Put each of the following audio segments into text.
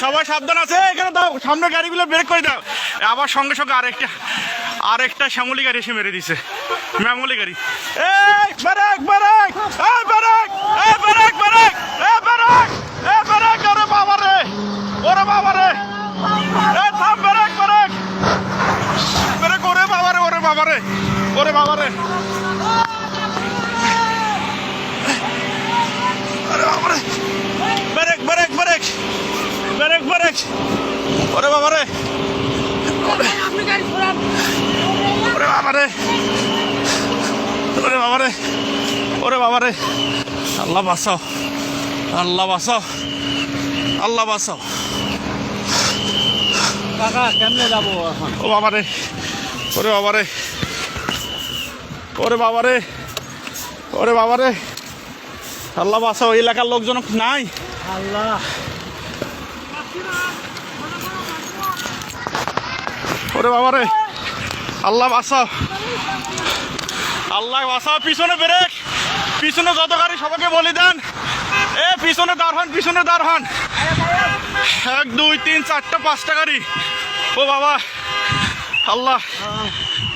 সবাই সাবধান আছে, এখানে দাও, সামনে গাড়িগুলো ব্রেক করে দাও। আবার সঙ্গে সঙ্গে আরেকটা শ্যামলি গাড়ি এসে মেরে দিছে, ম্যামলি গাড়ি। Brake brake brake brake brake brake brake, ওরে বাবা রে, ওরে বাবা রে, থাম, ব্রেক ব্রেক ব্রেক, ওরে বাবা রে, ওরে বাবা রে, ওরে বাবা রে, brake brake brake brake brake, ওরে বাবা রে, ওরে বাবা রে, ওরে বাবা রে, ওরে বাবা রে, আল্লাহ বাঁচাও, আল্লাহ বাঁচাও, আল্লাহ বাঁচাও। কাকা কেমনে যাবো এখন? ও বাবা রে, ওরে বাবা রে, ওরে বাবা রে, ওরে বাবা রে, আল্লাহ বাঁচাও। ওই এলাকার লোকজন নাই, আল্লাহ, ওরে বাবা রে, আল্লাহ বাঁচাও, আল্লাহ বাঁচাও। পিছনে ব্রেক, পিছনে যত গাড়ি সবাইকে বলে দেন, পিছনে দাঁড় হন, পিছনে দাঁড় হন। 1 2 3 4টা 5টা গাড়ি। ও বাবা, আল্লাহ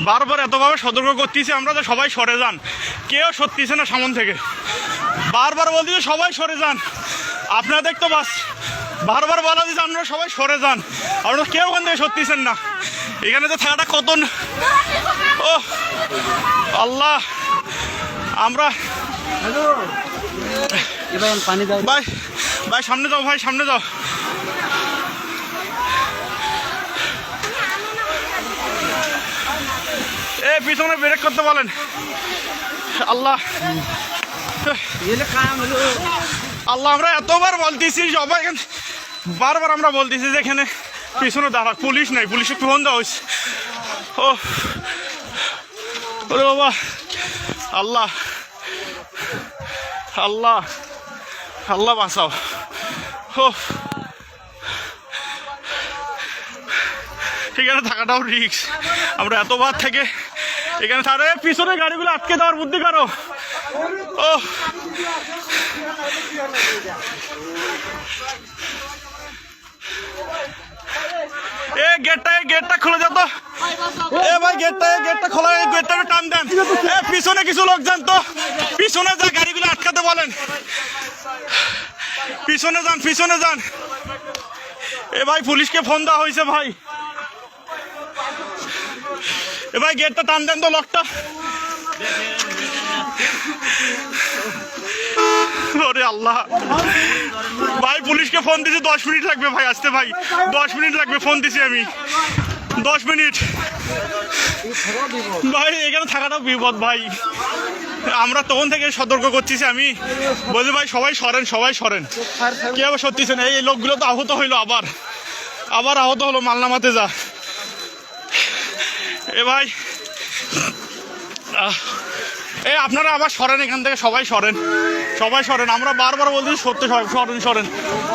বারবার এতভাবে সতর্ক করতেছি আমরা যে সবাই সরে যান, কেউ সরতেছে না সামন থেকে। বারবার বলতেছে সবাই সরে যান, আপনাদের তো বাস বারবার বলা দিচ্ছে আপনারা সবাই সরে যান, আপনারা কেউ ওখান থেকে সরতেছেন না। এখানে তো থাকাটা কত, ও আল্লাহ, আমরা পানি দাও ভাই, ভাই সামনে যাও, ভাই সামনে যাও। পিছনে ব্রেক করতে বলেন। আল্লাহ, আল্লাহ আমরা এতবার বলতেছি, সবাই বারবার আমরা বলতেছি যে এখানে পিছনে দাঁড়া, পুলিশ নাই, পুলিশে ফোন দেওয়া হয়েছে। ও ওরে বাবা, আল্লাহ, আল্লাহ, আল্লাহ বাঁচাও। ও এখানে থাকাটাও রিস্ক, আমরা এতবার থেকে এখানে তারে পিছনে গাড়িগুলো আটকে দেওয়ার বুদ্ধি করো। ও গেটটা খুলে যেত, ভাই গেটটা খোলা, গেটটা টান দেন। পিছনে কিছু লোক যান তো, পিছনে যা গাড়িগুলো আটকাতে বলেন, পিছনে যান, পিছনে যান। ভাই পুলিশকে ফোন দেওয়া হয়েছে ভাই, ভাই গেটটা টান দেন তো, লকটা। ওরে আল্লাহ, ভাই পুলিশকে ফোন দিছি, 10 মিনিট লাগবে ভাই আসতে, ভাই 10 মিনিট লাগবে, ফোন দিছি আমি, 10 মিনিট। ভাই এখানে থাকাটাও বিপদ ভাই, আমরা তখন থেকে সতর্ক করতেছি, আমি বলছি ভাই সবাই সরেন, সবাই সরেন, কেউ সত্যিছেন। এই লোকগুলো তো আহত হইলো, আবার আহত হলো, মালনামাতে যা। ভাই আপনারা আবার সরেন এখান থেকে, সবাই সরেন, সবাই সরেন, আমরা বারবার বলছি সত্যি, সরেন সরেন,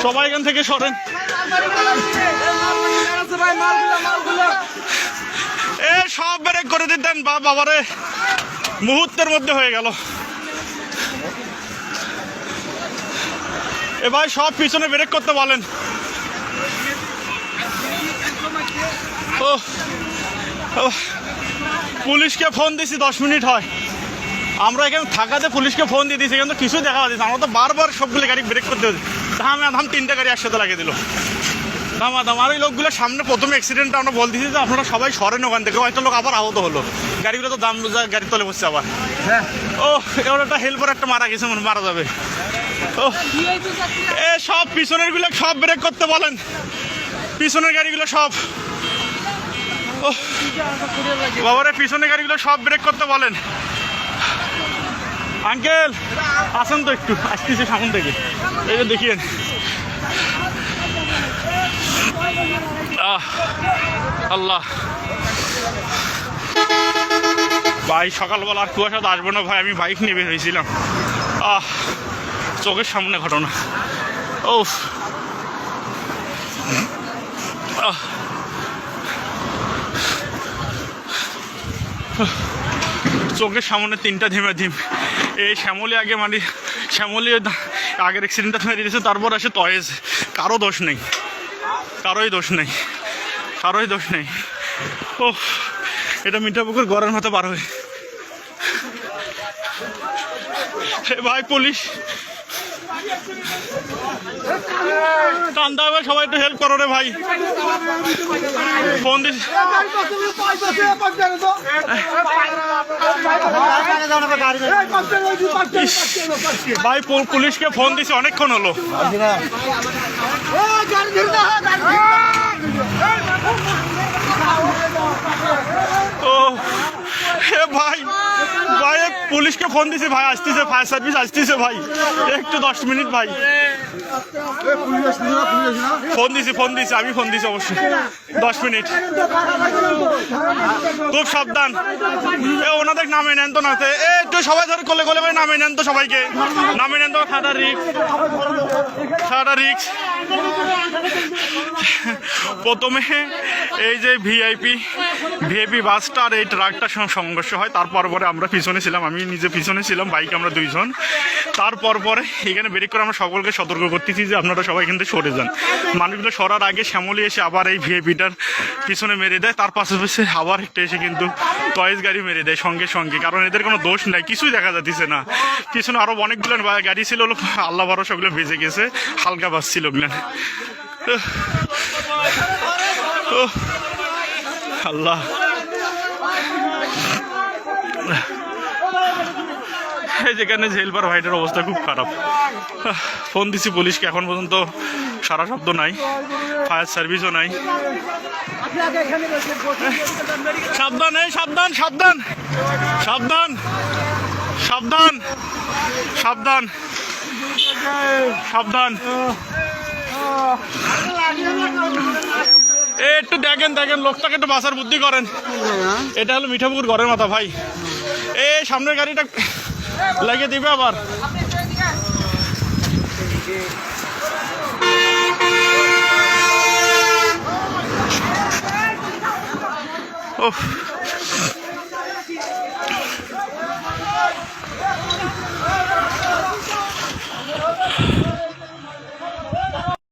সবাই এখান থেকে সরেন। সব ব্রেক করে দিতেন, বাবারে মুহূর্তের মধ্যে হয়ে গেল। ভাই সব পিছনে ব্রেক করতে বলেন। পুলিশকে ফোন দিছি, 10 মিনিট হয়, আমরা এখানে থাকাতে পুলিশকে ফোন দিয়ে দিয়েছি, কিন্তু কিছু দেখা যাচ্ছে, আমরা তো বারবার সবগুলো গাড়ি ব্রেক করতে হচ্ছে, ধাম 3টা গাড়ি একসাথে লাগিয়ে দিল, ধামাধাম। আর এই লোকগুলো সামনে প্রথম অ্যাক্সিডেন্টটা আমরা বলতেছি যে আপনারা সবাই সরেন ওখান থেকে, একটা লোক আবার আহত হলো, গাড়িগুলো তো দাম গাড়ির তলে বসছে আবার। ও এবার একটা হেল্পার একটা মারা গেছে, মারা যাবে। ও সব পিছনের গুলো সব ব্রেক করতে বলেন, পিছনের গাড়িগুলো সব, ও বাবারে পিছনের গাড়িগুলো সব ব্রেক করতে বলেন। আঙ্কেল আসেন তো, একটু আসতেছে সামন থেকে, এই যে দেখিয়েন। আল্লাহ ভাই, সকালবেলা আর কুয়াশা তো আসবো না ভাই, আমি বাইক নিয়ে বের হয়েছিলাম, চোখের সামনে ঘটনা। ও চোখের সামনে 3টা ধিম। এই শ্যামলী আগে, মানে শ্যামলী আগের অ্যাক্সিডেন্টটা মেরে দিয়েছে, তারপর আসে তয়েজ, কারো দোষ নেই। কারোই দোষ নেই, কারোই দোষ নেই। ও এটা মিঠাপুকুর গড়ের মতো পার হয়ে ভাই পুলিশ টান্দা ভাই, সবাই একটু হেল্প করো রে ভাই। ফোন দিস ভাই, পুলিশকে ফোন দিছি অনেকক্ষণ হলো। ও হে ভাই, ভাই পুলিশকে ফোন দিছি ভাই, আসতেছে, ফায়ার সার্ভিস আসতেছে ভাই, একটু 10 মিনিট ভাই। ফোন দিছি আমি, ফোন দিছি অবশ্যই, 10 মিনিট। খুব সাবধান, ওনাদের নামে নেন তো না, একটু সবাই ধরে কোলে কোলে করে নামে নেন তো, সবাইকে নামে নেন তো, খাটা রিক্স। প্রথমে এই যে ভিআইপি বাসটা আর এই ট্রাকটার সঙ্গে সংঘর্ষ হয়, তারপর পরে আমরা পিছনে ছিলাম, আমি নিজে পিছনে ছিলাম, বাইকে আমরা 2 জন। তারপর পরে এখানে ব্রেক করে আমরা সকলকে সতর্ক করতেছি যে আপনারা সবাই এখান থেকে সরে যান। মানুষগুলো সরার আগে শ্যামলী এসে আবার এই ভিআইপিটার পিছনে মেরে দেয়, তার পাশাপাশি আবার একটা এসে কিন্তু টয়েস গাড়ি মেরে দেয় সঙ্গে সঙ্গে, কারণ এদের কোনো দোষ নাই, কিছুই দেখা যাচ্ছে না। পিছনে আরো অনেকগুলো গাড়ি ছিল, আল্লাহ ভরসা ওগুলো ভেজে গেছে, হালকা বাস ছিল ওগুলো। আল্লাহ, যেখানে জেলবার ভাইটার অবস্থা খুব খারাপ। ফোন দিছি পুলিশকে, এখন পর্যন্ত সারা শব্দ নাই, ফায়ার সার্ভিসও নাই। সাবধান, এই সাবধান সাবধান সাবধান সাবধান সাবধান সাবধান। একটু দেখেন লোকটাকে একটু বাঁচার বুদ্ধি করেন। এটা হলো মিঠাপুকুর ঘরের মাথা ভাই, এই সামনের গাড়িটা লাগিয়ে দিবে আবার। ওহ